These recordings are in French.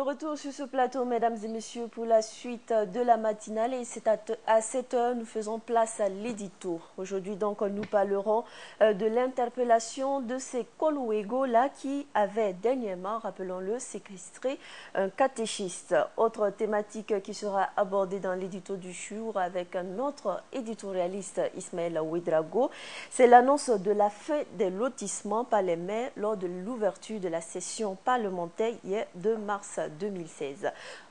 retour sur ce plateau, mesdames et messieurs, pour la suite de la matinale. Et c'est à 7 heures, nous faisons place à l'édito. Aujourd'hui, donc, nous parlerons de l'interpellation de ces Kolwego-là qui avaient dernièrement, rappelons-le, séquestré un catéchiste. Autre thématique qui sera abordée dans l'édito du jour avec un autre éditorialiste, Ismaël Ouedraogo, c'est l'annonce de la fin des lotissements par les maires lors de l'ouverture de la session parlementaire hier 2 mars 2016.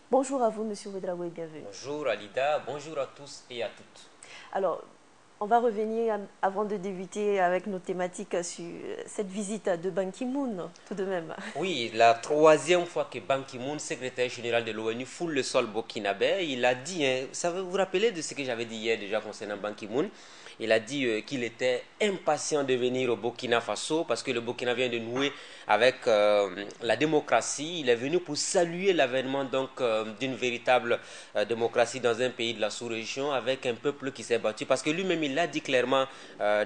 Bonjour à vous, Monsieur Ouedraogo, et bienvenue. Bonjour Alida, bonjour à tous et à toutes. Alors, on va revenir avant de débuter avec nos thématiques sur cette visite de Ban Ki-moon, tout de même. Oui, la troisième fois que Ban Ki-moon, secrétaire général de l'ONU, foule le sol burkinabé, il a dit, vous vous rappelez de ce que j'avais dit hier déjà concernant Ban Ki-moon? Il a dit qu'il était impatient de venir au Burkina Faso parce que le Burkina vient de nouer avec la démocratie. Il est venu pour saluer l'avènement d'une véritable démocratie dans un pays de la sous-région avec un peuple qui s'est battu. Parce que lui-même, il l'a dit clairement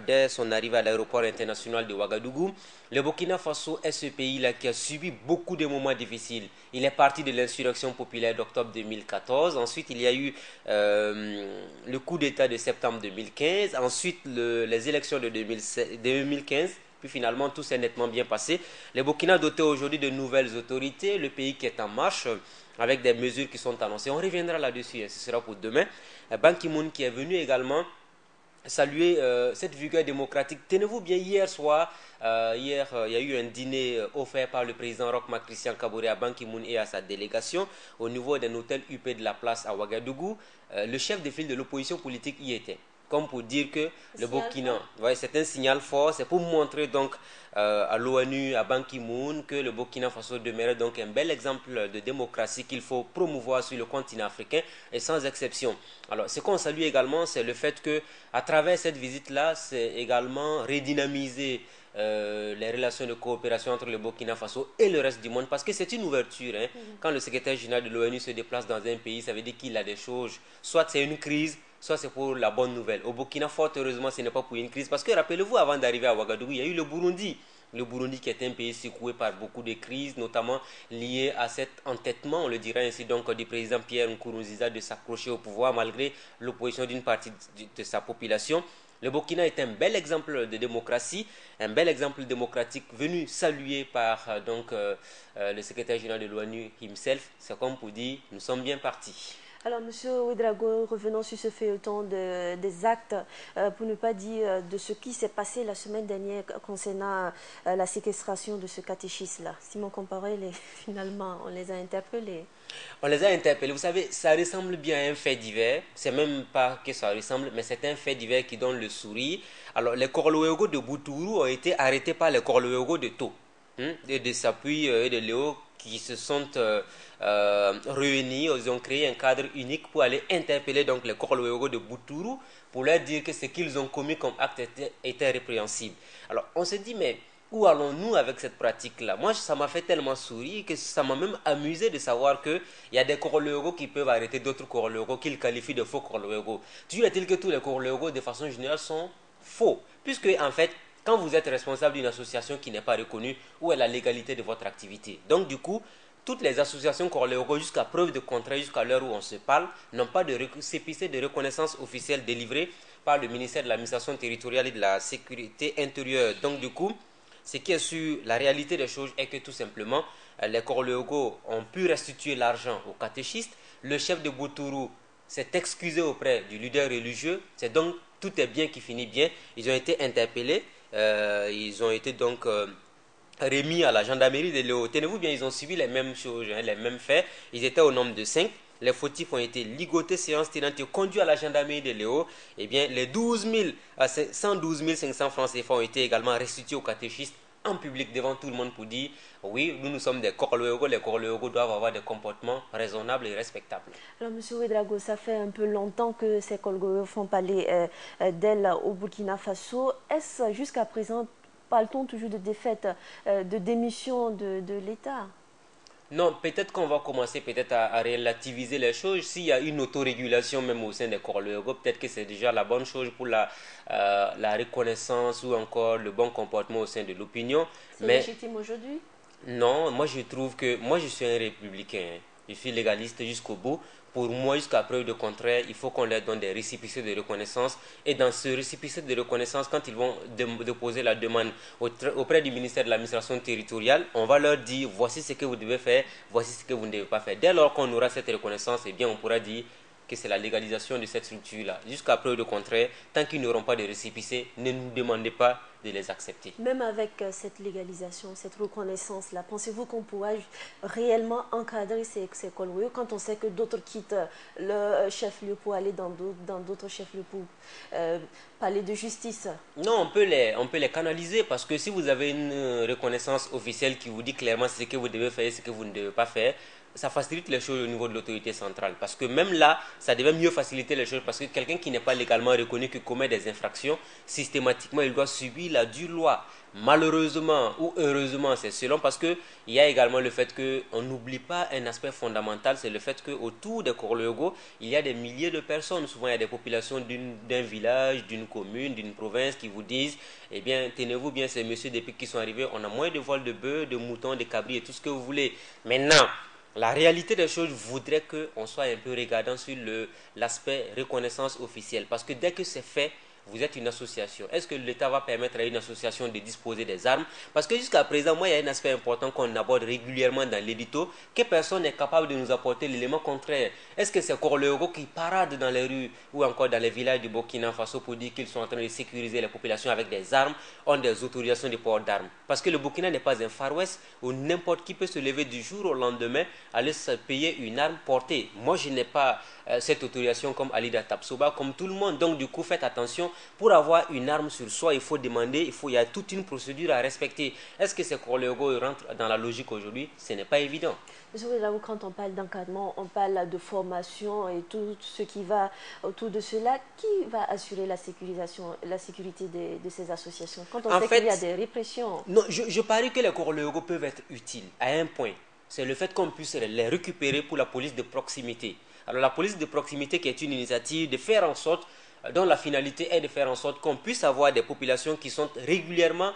dès son arrivée à l'aéroport international de Ouagadougou. Le Burkina Faso est ce pays-là qui a subi beaucoup de moments difficiles. Il est parti de l'insurrection populaire d'octobre 2014. Ensuite, il y a eu le coup d'État de septembre 2015. Ensuite, les élections de 2015. Puis finalement, tout s'est nettement bien passé. Le Burkina doté aujourd'hui de nouvelles autorités. Le pays qui est en marche avec des mesures qui sont annoncées. On reviendra là-dessus, ce sera pour demain. Ban Ki-moon qui est venu également saluer cette vigueur démocratique. Tenez-vous bien, hier soir, il y a eu un dîner offert par le président Roch Marc Christian Kaboré à Ban Ki-moon et à sa délégation au niveau d'un hôtel UP de la place à Ouagadougou. Le chef de file de l'opposition politique y était. Comme pour dire que le Burkina, c'est un signal fort, c'est pour montrer donc à l'ONU, à Ban Ki-moon, que le Burkina Faso demeurait donc un bel exemple de démocratie qu'il faut promouvoir sur le continent africain et sans exception. Alors, ce qu'on salue également, c'est le fait que à travers cette visite-là, c'est également redynamiser les relations de coopération entre le Burkina Faso et le reste du monde, parce que c'est une ouverture. Quand le secrétaire général de l'ONU se déplace dans un pays, ça veut dire qu'il a des choses, soit c'est une crise, soit c'est pour la bonne nouvelle. Au Burkina, fort heureusement, ce n'est pas pour une crise, parce que rappelez-vous, avant d'arriver à Ouagadougou, il y a eu le Burundi. Le Burundi qui est un pays secoué par beaucoup de crises, notamment liées à cet entêtement, on le dirait ainsi, donc, du président Pierre Nkurunziza de s'accrocher au pouvoir malgré l'opposition d'une partie de sa population. Le Burkina est un bel exemple de démocratie, un bel exemple démocratique venu saluer par le secrétaire général de l'ONU himself. C'est comme pour dire, nous sommes bien partis. Alors, Monsieur Ouedraogo, revenons sur ce feuilleton des actes, pour ne pas dire de ce qui s'est passé la semaine dernière concernant la séquestration de ce catéchiste-là. Simon Comparé, finalement, on les a interpellés. On les a interpellés. Vous savez, ça ressemble bien à un fait divers. C'est même pas que ça ressemble, mais c'est un fait divers qui donne le sourire. Alors, les Korloego de Boutourou ont été arrêtés par les Korloego de To, et de Sapui et de Léo, qui se sont réunis. Ils ont créé un cadre unique pour aller interpeller donc les Korloego de Boutourou pour leur dire que ce qu'ils ont commis comme acte était répréhensible. Alors, on se dit, mais où allons-nous avec cette pratique-là? Moi, ça m'a fait tellement sourire que ça m'a même amusé de savoir qu'il y a des Korloego qui peuvent arrêter d'autres Korloego qu'ils qualifient de faux Korloego. Toujours est-il que tous les Korloego, de façon générale, sont faux. Puisque, en fait, quand vous êtes responsable d'une association qui n'est pas reconnue, où est la légalité de votre activité? Donc, du coup, toutes les associations Korloego, jusqu'à preuve de contraire, jusqu'à l'heure où on se parle, n'ont pas de récépissé de reconnaissance officielle délivrée par le ministère de l'administration territoriale et de la sécurité intérieure. Donc, du coup, ce qui est sur la réalité des choses est que tout simplement, les Korloego ont pu restituer l'argent aux catéchistes. Le chef de Boutourou s'est excusé auprès du leader religieux. C'est donc tout est bien qui finit bien. Ils ont été interpellés. Ils ont été donc remis à la gendarmerie de Léo. Tenez-vous bien, ils ont subi les mêmes choses, les mêmes faits. Ils étaient au nombre de 5. Les fautifs ont été ligotés, séance tenante et conduits à la gendarmerie de Léo. Eh bien, les 112 500 francs CFA ont été également restitués aux catéchistes en public devant tout le monde pour dire oui, nous sommes des Korloego, les Korloego doivent avoir des comportements raisonnables et respectables. Alors, Monsieur Ouedraogo, ça fait un peu longtemps que ces Korloego font parler d'elle au Burkina Faso. Est-ce jusqu'à présent, parle-t-on toujours de défaite, de démission de l'État? Non, peut-être qu'on va commencer peut-être à relativiser les choses. S'il y a une autorégulation même au sein des Korloego, peut-être que c'est déjà la bonne chose pour la reconnaissance ou encore le bon comportement au sein de l'opinion. C'est légitime aujourd'hui? Non, moi je trouve que moi je suis un républicain, hein. Je suis légaliste jusqu'au bout. Pour moi, jusqu'à preuve de contraire, il faut qu'on leur donne des récépissés de reconnaissance. Et dans ce récépissé de reconnaissance, quand ils vont déposer la demande auprès du ministère de l'administration territoriale, on va leur dire voici ce que vous devez faire, voici ce que vous ne devez pas faire. Dès lors qu'on aura cette reconnaissance, eh bien on pourra dire que c'est la légalisation de cette structure-là. Jusqu'à preuve de contraire, tant qu'ils n'auront pas de récépissé, ne nous demandez pas de les accepter. Même avec cette légalisation, cette reconnaissance-là, pensez-vous qu'on pourra réellement encadrer ces écoles quand on sait que d'autres quittent le chef-lieu pour aller dans d'autres chefs-lieux pour parler de justice? Non, on peut les canaliser parce que si vous avez une reconnaissance officielle qui vous dit clairement ce que vous devez faire et ce que vous ne devez pas faire, ça facilite les choses au niveau de l'autorité centrale. Parce que même là, ça devait mieux faciliter les choses parce que quelqu'un qui n'est pas légalement reconnu, qui commet des infractions, systématiquement, il doit subir la dure loi. Malheureusement ou heureusement, c'est selon parce que il y a également le fait qu'on n'oublie pas un aspect fondamental, c'est le fait qu'autour des Korlego, il y a des milliers de personnes. Souvent, il y a des populations d'un village, d'une commune, d'une province qui vous disent, eh bien, tenez-vous bien, ces messieurs depuis qu'ils sont arrivés, on a moins de voiles de bœufs, de moutons, de cabris et tout ce que vous voulez. Maintenant, la réalité des choses voudrait qu'on soit un peu regardant sur l'aspect reconnaissance officielle. Parce que dès que c'est fait, vous êtes une association. Est-ce que l'État va permettre à une association de disposer des armes? Parce que jusqu'à présent, moi, il y a un aspect important qu'on aborde régulièrement dans l'édito, que personne n'est capable de nous apporter l'élément contraire. Est-ce que c'est Korlego qui parade dans les rues ou encore dans les villages du Burkina Faso pour dire qu'ils sont en train de sécuriser les populations avec des armes, ont des autorisations de port d'armes? Parce que le Burkina n'est pas un Far West où n'importe qui peut se lever du jour au lendemain, aller se payer une arme portée. Moi, je n'ai pas cette autorisation comme Alida Tapsoba, comme tout le monde. Donc, du coup, faites attention. Pour avoir une arme sur soi, il faut demander, il y a toute une procédure à respecter. Est-ce que ces Korlego rentrent dans la logique aujourd'hui? Ce n'est pas évident. Quand on parle d'encadrement, on parle de formation et tout ce qui va autour de cela. Qui va assurer la sécurité de ces associations quand on sait qu'il y a des répressions? Non, je parie que les Korlego peuvent être utiles à un point. C'est le fait qu'on puisse les récupérer pour la police de proximité. Alors la police de proximité qui est une initiative de faire en sorte, dont la finalité est de faire en sorte qu'on puisse avoir des populations qui sont régulièrement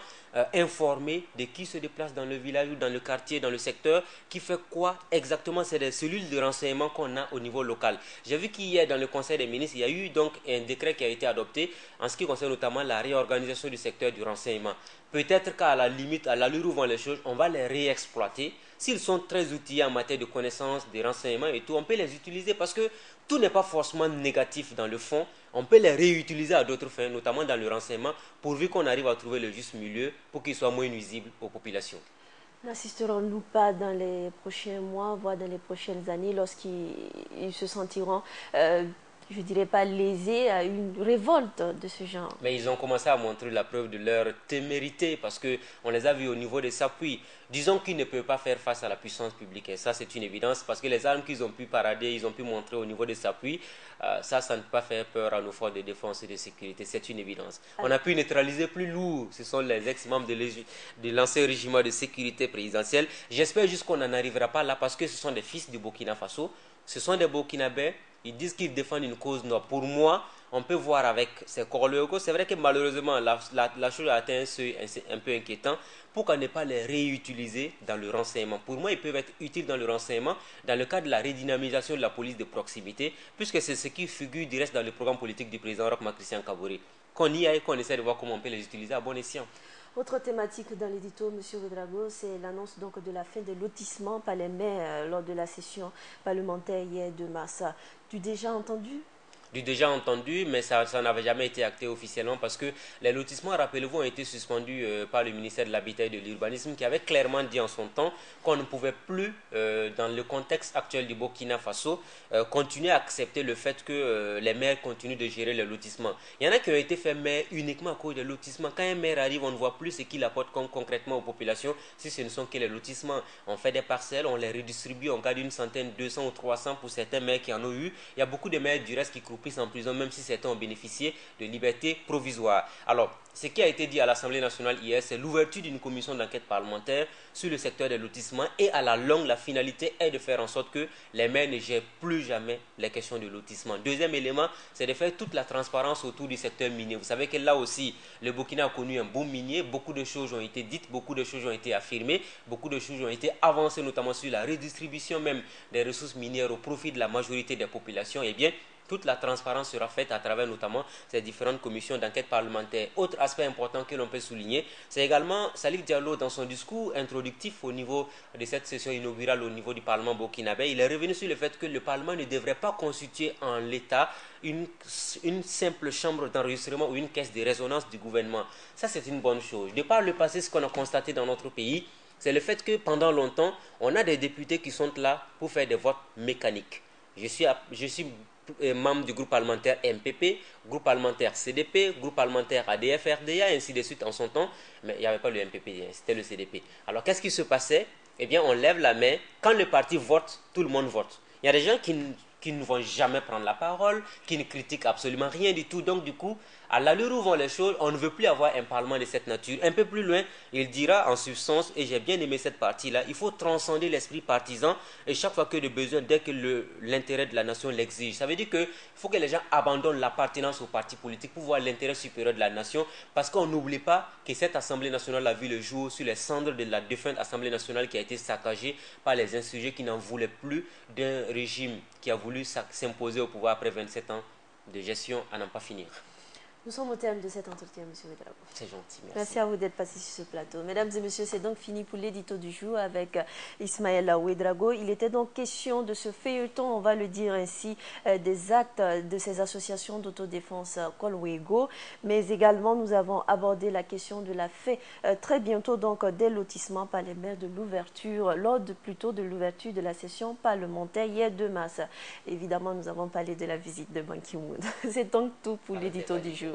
informées de qui se déplace dans le village ou dans le quartier, dans le secteur, qui fait quoi exactement. C'est des cellules de renseignement qu'on a au niveau local. J'ai vu qu'hier dans le Conseil des ministres, il y a eu donc un décret qui a été adopté en ce qui concerne notamment la réorganisation du secteur du renseignement. Peut-être qu'à la limite, à l'allure où vont les choses, on va les réexploiter. S'ils sont très outillés en matière de connaissances, de renseignements et tout, on peut les utiliser parce que tout n'est pas forcément négatif dans le fond. On peut les réutiliser à d'autres fins, notamment dans le renseignement, pourvu qu'on arrive à trouver le juste milieu pour qu'ils soient moins nuisibles aux populations. N'assisterons-nous pas dans les prochains mois, voire dans les prochaines années, lorsqu'ils se sentiront, je ne dirais pas lésés, à une révolte de ce genre? Mais ils ont commencé à montrer la preuve de leur témérité parce qu'on les a vus au niveau des appuis. Disons qu'ils ne peuvent pas faire face à la puissance publique. Et ça, c'est une évidence parce que les armes qu'ils ont pu parader, ils ont pu montrer au niveau des appuis, ça ne peut pas faire peur à nos forces de défense et de sécurité. C'est une évidence. On a pu neutraliser plus lourd. Ce sont les ex-membres de l'ancien régime de sécurité présidentielle. J'espère juste qu'on n'en arrivera pas là parce que ce sont des fils du Burkina Faso. Ce sont des Burkinabés. Ils disent qu'ils défendent une cause noble. Pour moi, on peut voir avec ces Korlego, c'est vrai que malheureusement, la chose a atteint un seuil un peu inquiétant. Pourquoi ne pas les réutiliser dans le renseignement? Pour moi, ils peuvent être utiles dans le renseignement, dans le cadre de la redynamisation de la police de proximité, puisque c'est ce qui figure du reste dans le programme politique du président Roch Christian Kaboré. Qu'on y aille, qu'on essaie de voir comment on peut les utiliser à bon escient. Autre thématique dans l'édito, M. Ouédraogo, c'est l'annonce donc de la fin des lotissements par les maires lors de la session parlementaire hier de mars. Tu as déjà entendu? Déjà entendu, mais ça n'avait jamais été acté officiellement parce que les lotissements, rappelez-vous, ont été suspendus par le ministère de l'Habitat et de l'Urbanisme qui avait clairement dit en son temps qu'on ne pouvait plus, dans le contexte actuel du Burkina Faso, continuer à accepter le fait que les maires continuent de gérer les lotissements. Il y en a qui ont été faits maires uniquement à cause des lotissements. Quand un maire arrive, on ne voit plus ce qu'il apporte concrètement aux populations si ce ne sont que les lotissements. On fait des parcelles, on les redistribue, on garde une centaine, 200 ou 300 pour certains maires qui en ont eu. Il y a beaucoup de maires du reste qui croupissent complices en prison, même si certains ont bénéficié de liberté provisoire. Alors, ce qui a été dit à l'Assemblée nationale hier, c'est l'ouverture d'une commission d'enquête parlementaire sur le secteur des lotissements et à la longue, la finalité est de faire en sorte que les maires ne gèrent plus jamais les questions de lotissement. Deuxième élément, c'est de faire toute la transparence autour du secteur minier. Vous savez que là aussi, le Burkina a connu un boom minier, beaucoup de choses ont été dites, beaucoup de choses ont été affirmées, beaucoup de choses ont été avancées, notamment sur la redistribution même des ressources minières au profit de la majorité des populations. Eh bien, toute la transparence sera faite à travers notamment ces différentes commissions d'enquête parlementaire. Autre aspect important que l'on peut souligner, c'est également Salif Diallo dans son discours introductif au niveau de cette session inaugurale au niveau du Parlement burkinabé. Il est revenu sur le fait que le Parlement ne devrait pas constituer en l'État une simple chambre d'enregistrement ou une caisse de résonance du gouvernement. Ça, c'est une bonne chose. De par le passé, ce qu'on a constaté dans notre pays, c'est le fait que pendant longtemps, on a des députés qui sont là pour faire des votes mécaniques. Je suis membre du groupe parlementaire MPP, groupe parlementaire CDP, groupe parlementaire ADF-RDA, ainsi de suite en son temps, mais il n'y avait pas le MPP, c'était le CDP. Alors qu'est-ce qui se passait? Eh bien, on lève la main, quand le parti vote, tout le monde vote. Il y a des gens qui ne vont jamais prendre la parole, qui ne critiquent absolument rien du tout, donc du coup, à l'allure où vont les choses, on ne veut plus avoir un parlement de cette nature. Un peu plus loin, il dira en substance, et j'ai bien aimé cette partie-là, il faut transcender l'esprit partisan, et chaque fois que de besoin, dès que l'intérêt de la nation l'exige. Ça veut dire qu'il faut que les gens abandonnent l'appartenance au parti politique pour voir l'intérêt supérieur de la nation, parce qu'on n'oublie pas que cette Assemblée nationale a vu le jour sur les cendres de la défunte Assemblée nationale qui a été saccagée par les insurgés qui n'en voulaient plus d'un régime qui a voulu s'imposer au pouvoir après 27 ans de gestion à n'en pas finir. Nous sommes au terme de cet entretien, M. Ouedraogo. C'est gentil, merci. Merci à vous d'être passé sur ce plateau. Mesdames et messieurs, c'est donc fini pour l'édito du jour avec Ismaël Ouedraogo. Il était donc question de ce feuilleton, on va le dire ainsi, des actes de ces associations d'autodéfense Kolwego. Mais également, nous avons abordé la question de la fait très bientôt donc des lotissements par les maires de l'ouverture, plutôt de l'ouverture de la session parlementaire hier 2 mars. Évidemment, nous avons parlé de la visite de Ban Ki-moon. C'est donc tout pour l'édito du jour.